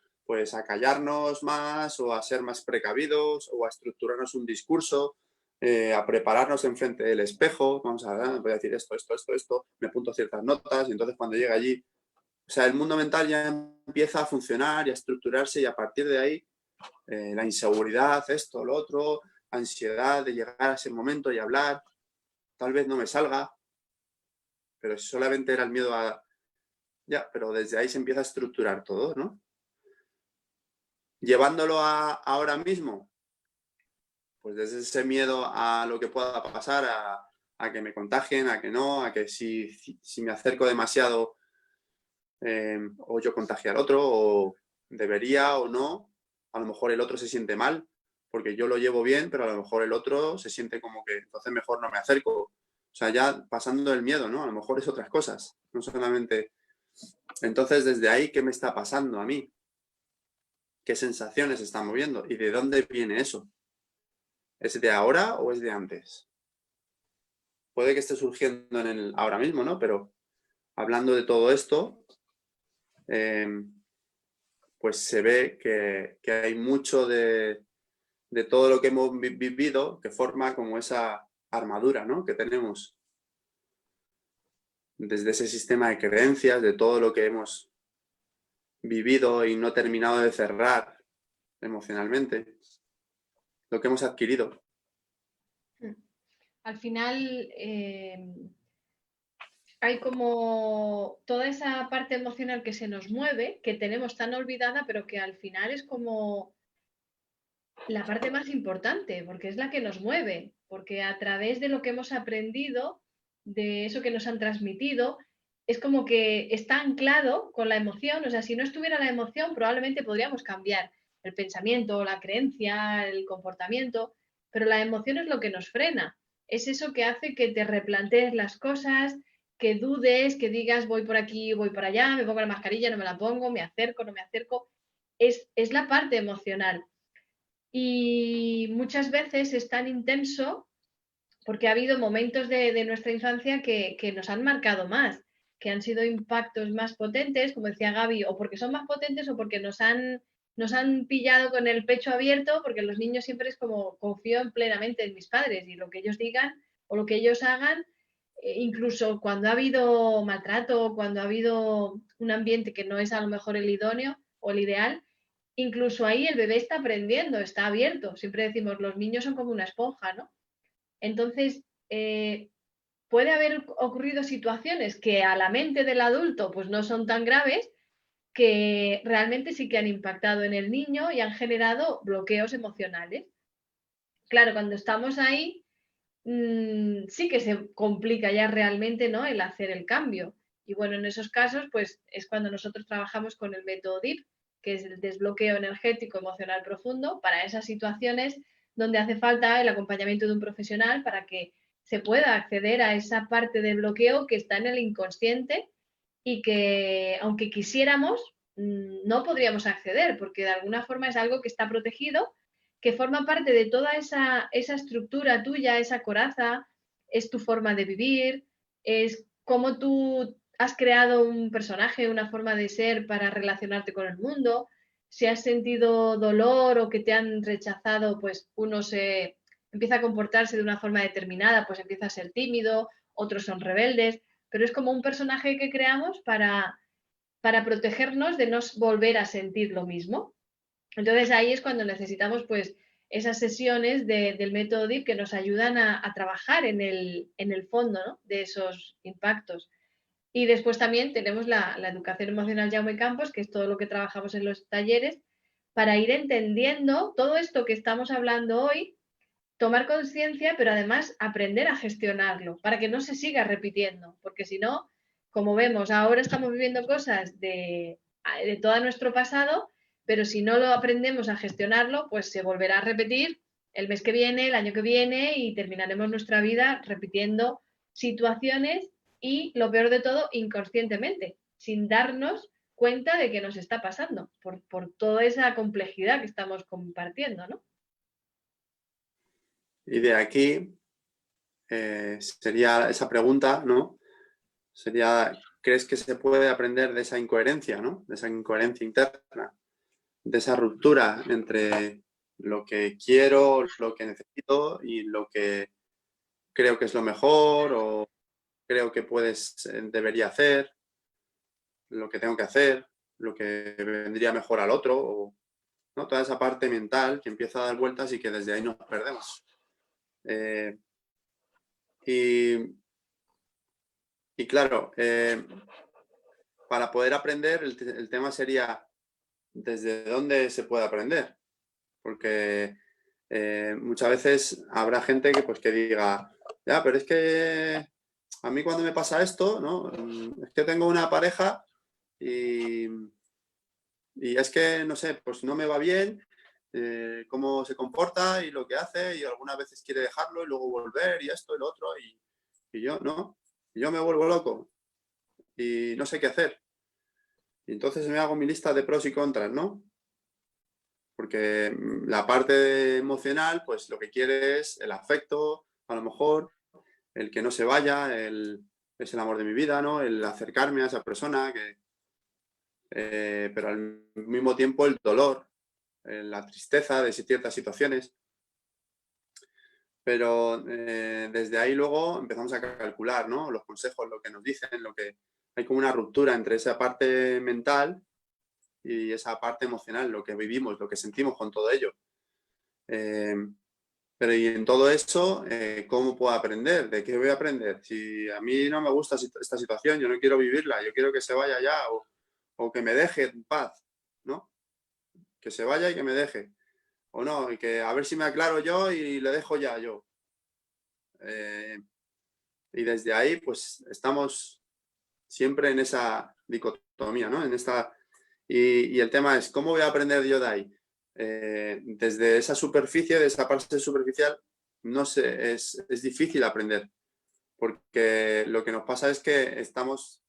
callarnos más o a ser más precavidos o a estructurarnos un discurso, a prepararnos enfrente del espejo. Voy a decir esto, me apunto ciertas notas y entonces cuando llega allí, o sea, el mundo mental ya empieza a funcionar y a estructurarse y a partir de ahí la inseguridad, esto, lo otro, ansiedad de llegar a ese momento y hablar, tal vez no me salga, pero solamente era el miedo a... Ya, pero desde ahí se empieza a estructurar todo, ¿no? Llevándolo a ahora mismo, pues desde ese miedo a lo que pueda pasar, a que me contagien, a que no, a que si me acerco demasiado o yo contagie al otro, o debería o no, a lo mejor el otro se siente mal, porque yo lo llevo bien, pero a lo mejor el otro se siente como que entonces mejor no me acerco. O sea, ya pasando el miedo, ¿no? A lo mejor es otras cosas, no solamente... Entonces, desde ahí, ¿qué me está pasando a mí? ¿Qué sensaciones se están moviendo? ¿Y de dónde viene eso? ¿Es de ahora o es de antes? Puede que esté surgiendo en el ahora mismo, ¿no? Pero hablando de todo esto, pues se ve que hay mucho de todo lo que hemos vivido que forma como esa armadura, ¿no?, que tenemos. Desde ese sistema de creencias, de todo lo que hemos vivido y no terminado de cerrar emocionalmente, lo que hemos adquirido. Al final hay como toda esa parte emocional que se nos mueve, que tenemos tan olvidada, pero que al final es como la parte más importante, porque es la que nos mueve, porque a través de lo que hemos aprendido, de eso que nos han transmitido, es como que está anclado con la emoción. O sea, si no estuviera la emoción, probablemente podríamos cambiar el pensamiento, la creencia, el comportamiento, pero la emoción es lo que nos frena. Es eso que hace que te replantees las cosas, que dudes, que digas voy por aquí, voy por allá, me pongo la mascarilla, no me la pongo, me acerco, no me acerco. Es la parte emocional. Y muchas veces es tan intenso porque ha habido momentos de nuestra infancia que nos han marcado más, que han sido impactos más potentes, como decía Gaby, o porque son más potentes o porque nos han pillado con el pecho abierto, porque los niños siempre es como confío plenamente en mis padres y lo que ellos digan o lo que ellos hagan, incluso cuando ha habido maltrato, cuando ha habido un ambiente que no es a lo mejor el idóneo o el ideal, incluso ahí el bebé está aprendiendo, está abierto. Siempre decimos, los niños son como una esponja, ¿no? Entonces, puede haber ocurrido situaciones que a la mente del adulto pues no son tan graves, que realmente sí que han impactado en el niño y han generado bloqueos emocionales. Claro, cuando estamos ahí, sí que se complica ya realmente, ¿no?, el hacer el cambio. Y bueno, en esos casos, pues es cuando nosotros trabajamos con el método DIP, que es el desbloqueo energético emocional profundo, para esas situaciones donde hace falta el acompañamiento de un profesional para que se pueda acceder a esa parte de bloqueo que está en el inconsciente y que, aunque quisiéramos, no podríamos acceder, porque de alguna forma es algo que está protegido, que forma parte de toda esa estructura tuya, esa coraza, es tu forma de vivir, es cómo tú has creado un personaje, una forma de ser para relacionarte con el mundo. Si has sentido dolor o que te han rechazado, pues uno se empieza a comportarse de una forma determinada, pues empieza a ser tímido, otros son rebeldes, pero es como un personaje que creamos para protegernos de no volver a sentir lo mismo. Entonces ahí es cuando necesitamos pues esas sesiones del método DIP que nos ayudan a trabajar en el fondo, ¿no?, de esos impactos. Y después también tenemos la educación emocional Jaume Campos, que es todo lo que trabajamos en los talleres, para ir entendiendo todo esto que estamos hablando hoy, tomar conciencia, pero además aprender a gestionarlo para que no se siga repitiendo, porque si no, como vemos, ahora estamos viviendo cosas de todo nuestro pasado, pero si no lo aprendemos a gestionarlo, pues se volverá a repetir el mes que viene, el año que viene y terminaremos nuestra vida repitiendo situaciones y, lo peor de todo, inconscientemente, sin darnos cuenta de que nos está pasando por toda esa complejidad que estamos compartiendo, ¿no? Y de aquí sería esa pregunta, ¿no? Sería, ¿crees que se puede aprender de esa incoherencia, ¿no?, de esa incoherencia interna, de esa ruptura entre lo que quiero, lo que necesito y lo que creo que es lo mejor o creo que debería hacer, lo que tengo que hacer, lo que vendría mejor al otro, o, ¿no?, toda esa parte mental que empieza a dar vueltas y que desde ahí nos perdemos. Y claro, para poder aprender, el tema sería desde dónde se puede aprender. Porque muchas veces habrá gente que, pues, que diga, ya, pero es que a mí cuando me pasa esto, ¿no?, es que tengo una pareja y es que, no sé, pues no me va bien cómo se comporta y lo que hace y algunas veces quiere dejarlo y luego volver y esto y lo otro y yo, ¿no? Y yo me vuelvo loco y no sé qué hacer. Y entonces me hago mi lista de pros y contras, ¿no? Porque la parte emocional, pues lo que quiere es el afecto, a lo mejor, el que no se vaya, es el amor de mi vida, ¿no?, el acercarme a esa persona pero al mismo tiempo el dolor, la tristeza de ciertas situaciones. Pero desde ahí luego empezamos a calcular, ¿no? Los consejos, lo que nos dicen, hay como una ruptura entre esa parte mental y esa parte emocional, lo que vivimos, lo que sentimos con todo ello. Pero y en todo eso, ¿cómo puedo aprender? ¿De qué voy a aprender? Si a mí no me gusta esta situación, yo no quiero vivirla, yo quiero que se vaya ya o que me deje en paz, ¿no? Que se vaya y que me deje. O no, y que a ver si me aclaro yo y le dejo ya yo. Y desde ahí, pues estamos siempre en esa dicotomía, ¿no? Y el tema es, ¿cómo voy a aprender yo de ahí? Desde esa superficie, de esa parte superficial, no sé, es difícil aprender, porque lo que nos pasa es que estamos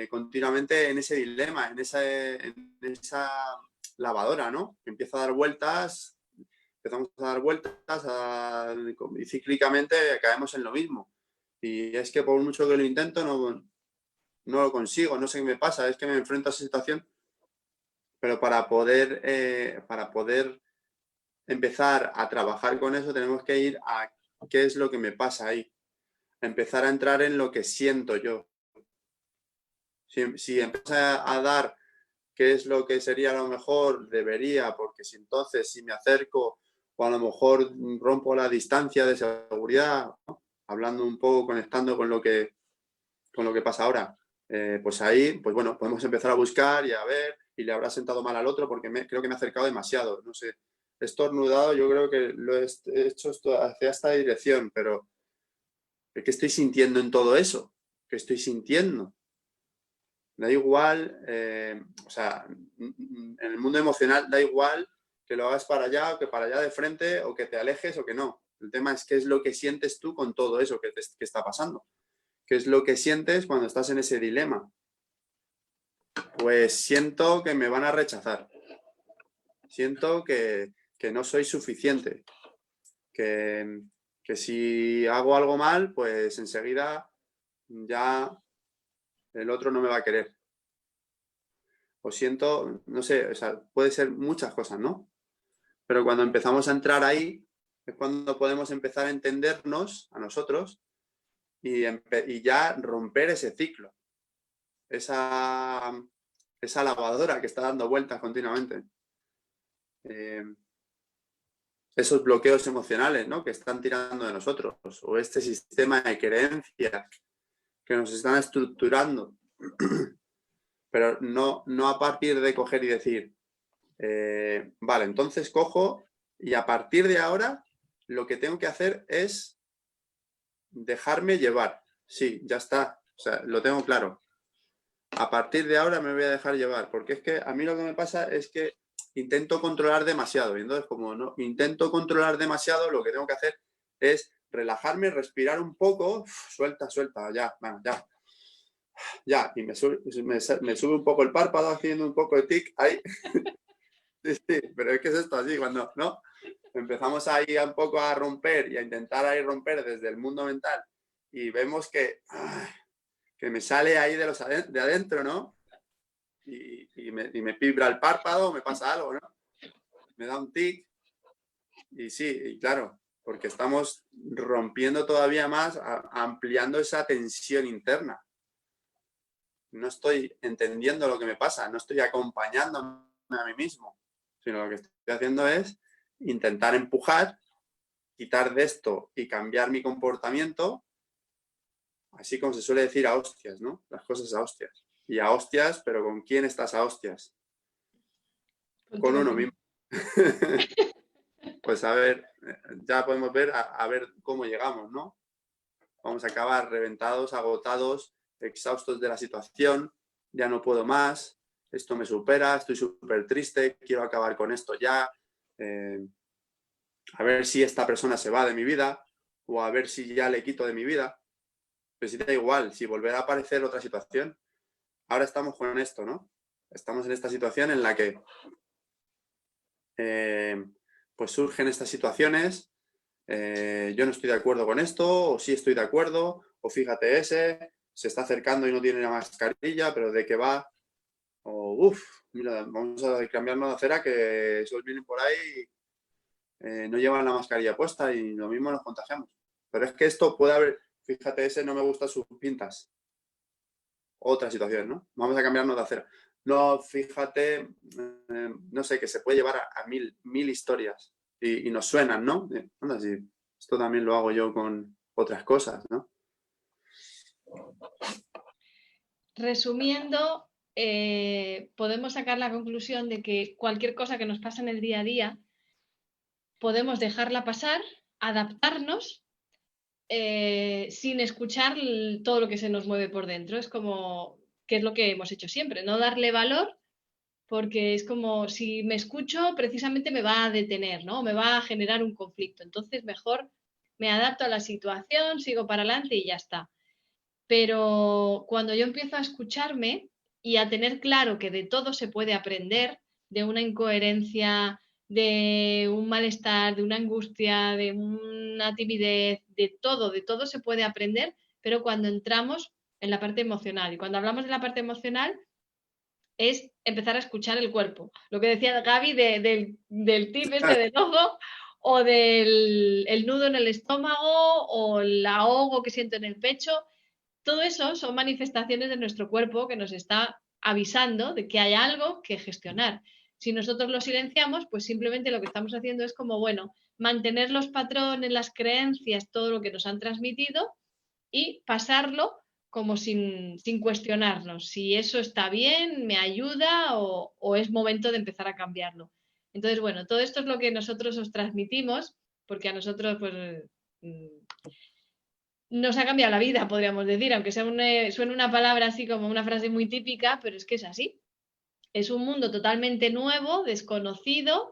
continuamente en ese dilema, en esa lavadora, ¿no? Que empieza a dar vueltas, empezamos a dar vueltas y cíclicamente caemos en lo mismo. Y es que por mucho que lo intento, no lo consigo, no sé qué me pasa, es que me enfrento a esa situación, pero para poder empezar a trabajar con eso tenemos que ir a qué es lo que me pasa ahí, empezar a entrar en lo que siento yo. Si empieza a dar qué es lo que sería lo mejor, debería, porque si entonces si me acerco o a lo mejor rompo la distancia de seguridad, ¿no? Hablando un poco, conectando con lo que pasa ahora, pues ahí, pues bueno, podemos empezar a buscar y a ver, y le habrá sentado mal al otro porque creo que me he acercado demasiado, no sé, he estornudado, yo creo que lo he hecho hacia esta dirección, pero ¿qué estoy sintiendo en todo eso? ¿Qué estoy sintiendo? Da igual, o sea, en el mundo emocional da igual que lo hagas para allá o que para allá de frente o que te alejes o que no. El tema es qué es lo que sientes tú con todo eso que está pasando. ¿Qué es lo que sientes cuando estás en ese dilema? Pues siento que me van a rechazar. Siento que no soy suficiente. Que si hago algo mal, pues enseguida ya el otro no me va a querer. O siento, no sé, o sea, puede ser muchas cosas, ¿no? Pero cuando empezamos a entrar ahí, es cuando podemos empezar a entendernos a nosotros y ya romper ese ciclo. Esa lavadora que está dando vueltas continuamente. Esos bloqueos emocionales, ¿no? Que están tirando de nosotros, o este sistema de creencias que nos están estructurando, pero no a partir de coger y decir, vale, entonces cojo y a partir de ahora lo que tengo que hacer es dejarme llevar. Sí, ya está, o sea, lo tengo claro. A partir de ahora me voy a dejar llevar, porque es que a mí lo que me pasa es que intento controlar demasiado, y entonces como no intento controlar demasiado, lo que tengo que hacer es relajarme, respirar un poco, suelta, ya, bueno, ya, y me sube un poco el párpado, haciendo un poco de tic ahí. Sí, pero es que es esto así, cuando, ¿no? Empezamos ahí un poco a romper y a intentar ahí romper desde el mundo mental y vemos que me sale ahí de adentro, ¿no? Y me vibra el párpado, me pasa algo, ¿no? Me da un tic. Y sí, y claro, porque estamos rompiendo todavía más, ampliando esa tensión interna. No estoy entendiendo lo que me pasa, no estoy acompañándome a mí mismo, sino lo que estoy haciendo es intentar empujar, quitar de esto y cambiar mi comportamiento, así como se suele decir a hostias, ¿no? Las cosas a hostias. Y a hostias, pero ¿con quién estás a hostias? Con uno mismo. Pues a ver, ya podemos ver a ver cómo llegamos, ¿no? Vamos a acabar reventados, agotados, exhaustos de la situación, ya no puedo más, esto me supera, estoy súper triste, quiero acabar con esto ya, a ver si esta persona se va de mi vida o a ver si ya le quito de mi vida. Pero si te da igual, si volverá a aparecer otra situación. Ahora estamos con esto, ¿no? Estamos en esta situación en la que pues surgen estas situaciones, yo no estoy de acuerdo con esto, o sí estoy de acuerdo, o fíjate ese, se está acercando y no tiene la mascarilla, pero ¿de qué va? O, mira, vamos a cambiarnos de acera que esos vienen por ahí, no llevan la mascarilla puesta y lo mismo nos contagiamos. Pero es que esto puede haber, fíjate, ese no me gusta sus pintas. Otra situación, ¿no? Vamos a cambiarnos de acera. No, fíjate, no sé, que se puede llevar a mil historias y nos suenan, ¿no? Anda, sí, esto también lo hago yo con otras cosas, ¿no? Resumiendo, podemos sacar la conclusión de que cualquier cosa que nos pasa en el día a día, podemos dejarla pasar, adaptarnos, sin escuchar todo lo que se nos mueve por dentro. Es como, que es lo que hemos hecho siempre, no darle valor, porque es como, si me escucho, precisamente me va a detener, ¿no? Me va a generar un conflicto. Entonces, mejor me adapto a la situación, sigo para adelante y ya está. Pero cuando yo empiezo a escucharme y a tener claro que de todo se puede aprender, de una incoherencia, de un malestar, de una angustia, de una timidez, de todo se puede aprender, pero cuando entramos en la parte emocional. Y cuando hablamos de la parte emocional, es empezar a escuchar el cuerpo. Lo que decía Gaby del tip este del ojo, o del el nudo en el estómago, o el ahogo que siento en el pecho. Todo eso son manifestaciones de nuestro cuerpo que nos está avisando de que hay algo que gestionar. Si nosotros lo silenciamos, pues simplemente lo que estamos haciendo es como, bueno, mantener los patrones, las creencias, todo lo que nos han transmitido y pasarlo como sin cuestionarnos si eso está bien, me ayuda o es momento de empezar a cambiarlo. Entonces, bueno, todo esto es lo que nosotros os transmitimos, porque a nosotros, pues, nos ha cambiado la vida, podríamos decir, aunque sea suene una palabra así como una frase muy típica, pero es que es así. Es un mundo totalmente nuevo, desconocido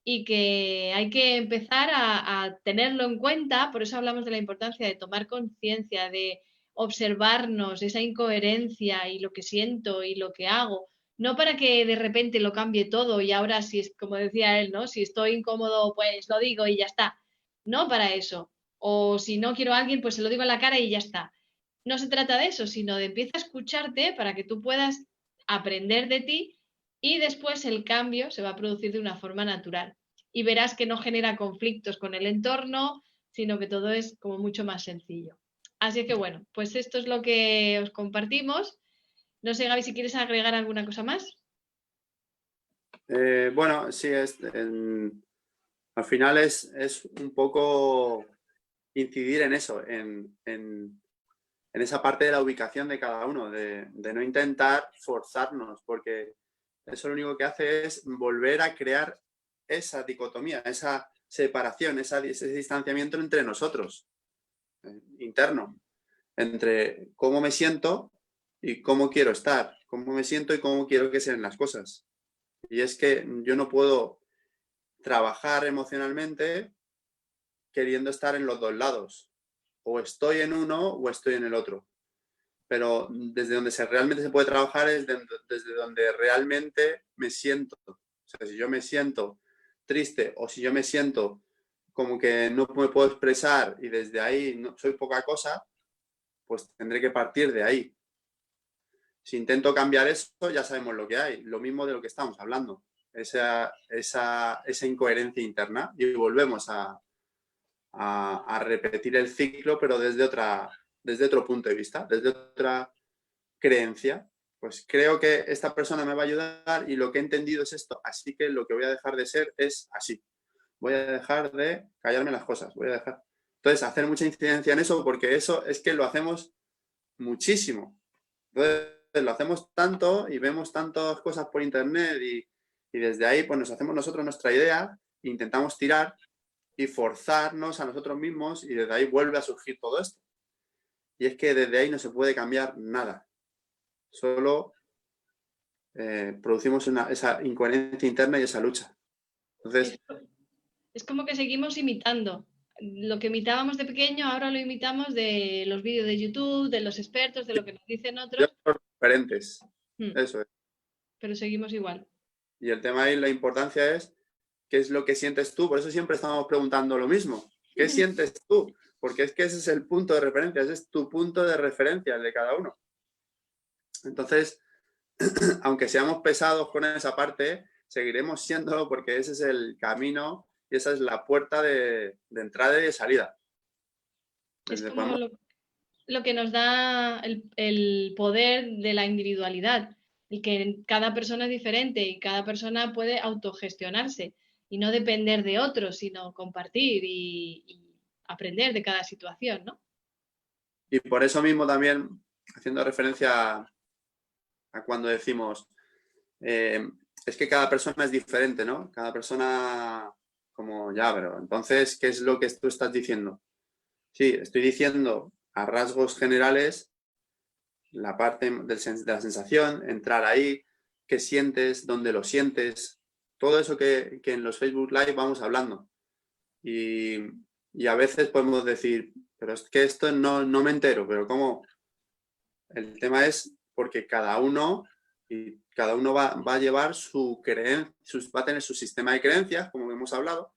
y que hay que empezar a tenerlo en cuenta. Por eso hablamos de la importancia de tomar conciencia, de observarnos esa incoherencia y lo que siento y lo que hago. No para que de repente lo cambie todo y ahora, si es como decía él, ¿no? Si estoy incómodo, pues lo digo y ya está. No para eso. O si no quiero a alguien, pues se lo digo en la cara y ya está. No se trata de eso, sino de empieza a escucharte para que tú puedas aprender de ti y después el cambio se va a producir de una forma natural. Y verás que no genera conflictos con el entorno, sino que todo es como mucho más sencillo. Así que bueno, pues esto es lo que os compartimos. No sé, Gaby, si quieres agregar alguna cosa más. Bueno, sí, al final es un poco incidir en eso, en esa parte de la ubicación de cada uno, de no intentar forzarnos, porque eso lo único que hace es volver a crear esa dicotomía, esa separación, ese distanciamiento entre nosotros, interno, entre cómo me siento y cómo quiero estar, cómo me siento y cómo quiero que sean las cosas. Y es que yo no puedo trabajar emocionalmente queriendo estar en los dos lados. O estoy en uno o estoy en el otro. Pero desde donde realmente se puede trabajar es desde donde realmente me siento. O sea, si yo me siento triste o si yo me siento como que no me puedo expresar y desde ahí no, soy poca cosa, pues tendré que partir de ahí. Si intento cambiar eso, ya sabemos lo que hay. Lo mismo de lo que estamos hablando. Esa incoherencia interna. Y volvemos a repetir el ciclo, pero desde otro punto de vista, desde otra creencia. Pues creo que esta persona me va a ayudar y lo que he entendido es esto. Así que lo que voy a dejar de ser es así. Voy a dejar de callarme las cosas. Voy a dejar. Entonces, hacer mucha incidencia en eso, porque eso es que lo hacemos muchísimo. Entonces, lo hacemos tanto y vemos tantas cosas por internet y desde ahí pues nos hacemos nosotros nuestra idea, e intentamos tirar y forzarnos a nosotros mismos y desde ahí vuelve a surgir todo esto. Y es que desde ahí no se puede cambiar nada. Solo producimos esa incoherencia interna y esa lucha. Entonces, Es como que seguimos imitando. Lo que imitábamos de pequeño, ahora lo imitamos de los vídeos de YouTube, de los expertos, de lo que nos dicen otros. diferentes. Eso es. Pero seguimos igual. Y el tema ahí, la importancia es qué es lo que sientes tú. Por eso siempre estamos preguntando lo mismo. ¿Qué sientes tú? Porque es que ese es el punto de referencia, ese es tu punto de referencia, el de cada uno. Entonces, aunque seamos pesados con esa parte, seguiremos siéndolo porque ese es el camino y esa es la puerta de entrada y de salida. Es como lo que nos da el poder de la individualidad, el que cada persona es diferente y cada persona puede autogestionarse y no depender de otros, sino compartir y aprender de cada situación, ¿no? Y por eso mismo también, haciendo referencia a cuando decimos, es que cada persona es diferente, ¿no? Cada persona, como ya, pero entonces, ¿qué es lo que tú estás diciendo? Sí, estoy diciendo a rasgos generales la parte de la sensación, entrar ahí, qué sientes, dónde lo sientes, todo eso que en los Facebook Live vamos hablando. Y a veces podemos decir, pero es que esto no me entero, pero ¿cómo? El tema es porque cada uno va a llevar su creencia, va a tener su sistema de creencias, como hemos hablado,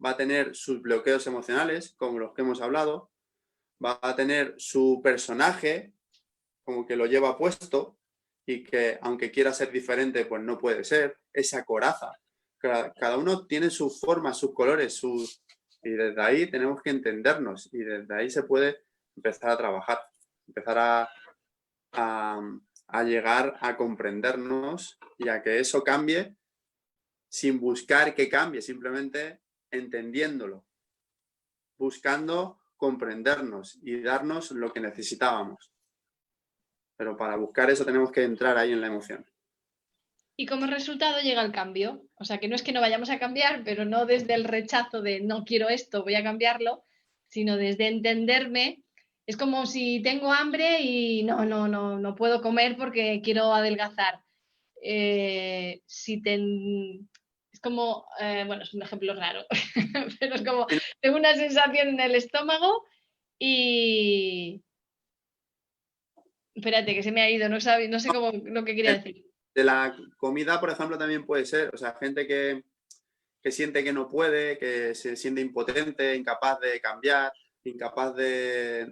va a tener sus bloqueos emocionales, como los que hemos hablado, va a tener su personaje, como que lo lleva puesto y que aunque quiera ser diferente, pues no puede ser, esa coraza. Cada uno tiene sus formas, sus colores, y desde ahí tenemos que entendernos y desde ahí se puede empezar a trabajar, empezar a llegar a comprendernos y a que eso cambie sin buscar que cambie, simplemente entendiéndolo, buscando comprendernos y darnos lo que necesitábamos. Pero para buscar eso tenemos que entrar ahí en la emoción. Y como resultado llega el cambio. O sea, que no es que no vayamos a cambiar, pero no desde el rechazo de no quiero esto, voy a cambiarlo, sino desde entenderme. Es como si tengo hambre y no puedo comer porque quiero adelgazar. Es como, bueno, es un ejemplo raro, pero es como, tengo una sensación en el estómago y... Espérate, que se me ha ido, no sé cómo, lo que quería decir. De la comida, por ejemplo, también puede ser, o sea, gente que siente que no puede, que se siente impotente, incapaz de cambiar, incapaz de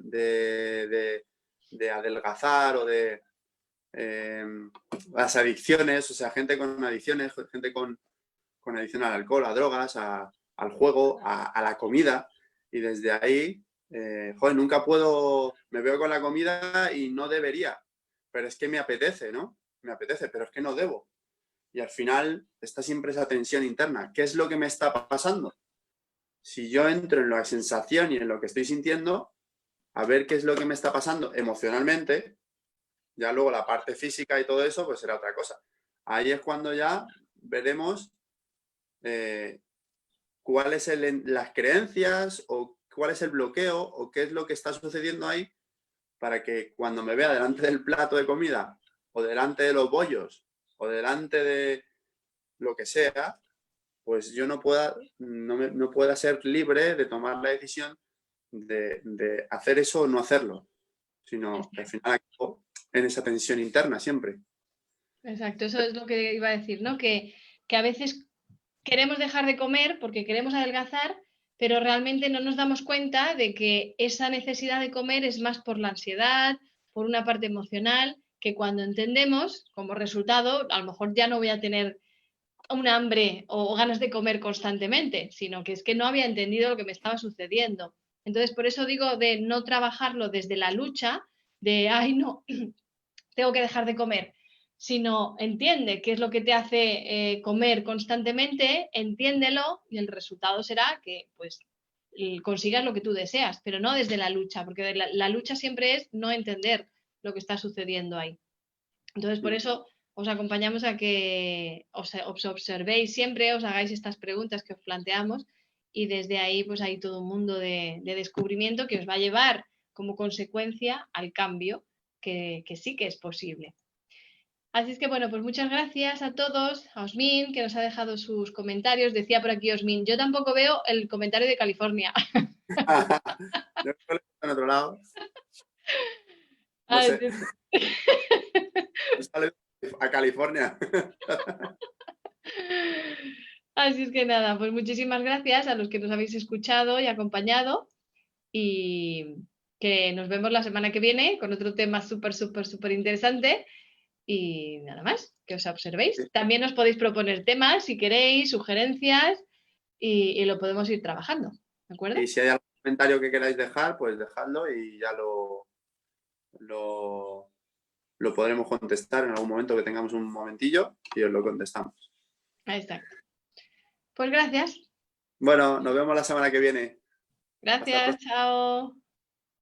adelgazar o de las adicciones, o sea, gente con adicciones, gente con adicción al alcohol, a drogas, al juego, a la comida, y desde ahí, joder, nunca puedo, me veo con la comida y no debería, pero es que me apetece, ¿no? Me apetece, pero es que no debo. Y al final está siempre esa tensión interna. ¿Qué es lo que me está pasando? Si yo entro en la sensación y en lo que estoy sintiendo, a ver qué es lo que me está pasando emocionalmente, ya luego la parte física y todo eso, pues será otra cosa. Ahí es cuando ya veremos cuáles son las creencias o cuál es el bloqueo o qué es lo que está sucediendo ahí para que cuando me vea delante del plato de comida o delante de los bollos o delante de lo que sea, pues yo no pueda ser libre de tomar la decisión de hacer eso o no hacerlo, sino que al final acabo en esa tensión interna siempre. Exacto, eso es lo que iba a decir, ¿no? Que a veces queremos dejar de comer porque queremos adelgazar, pero realmente no nos damos cuenta de que esa necesidad de comer es más por la ansiedad, por una parte emocional, que cuando entendemos, como resultado, a lo mejor ya no voy a tener un hambre o ganas de comer constantemente, sino que es que no había entendido lo que me estaba sucediendo. Entonces, por eso digo de no trabajarlo desde la lucha, de, ay, no, tengo que dejar de comer, sino entiende qué es lo que te hace comer constantemente, entiéndelo y el resultado será que pues consigas lo que tú deseas, pero no desde la lucha, porque la lucha siempre es no entender lo que está sucediendo ahí. Entonces, por eso os acompañamos a que os observéis siempre, os hagáis estas preguntas que os planteamos y desde ahí pues hay todo un mundo de descubrimiento que os va a llevar como consecuencia al cambio que sí que es posible. Así es que bueno, pues muchas gracias a todos, a Osmin, que nos ha dejado sus comentarios. Decía por aquí Osmin, yo tampoco veo el comentario de California. Yo lo en otro lado. No Ah, sé. A California. así es que nada, pues muchísimas gracias a los que nos habéis escuchado y acompañado y que nos vemos la semana que viene con otro tema súper interesante y nada más, que os observéis. Sí. También os podéis proponer temas si queréis, sugerencias y lo podemos ir trabajando, ¿de acuerdo? Y si hay algún comentario que queráis dejar, pues dejadlo y ya lo podremos contestar en algún momento que tengamos un momentillo y os lo contestamos. Exacto. Pues gracias. Bueno, nos vemos la semana que viene. Gracias, chao.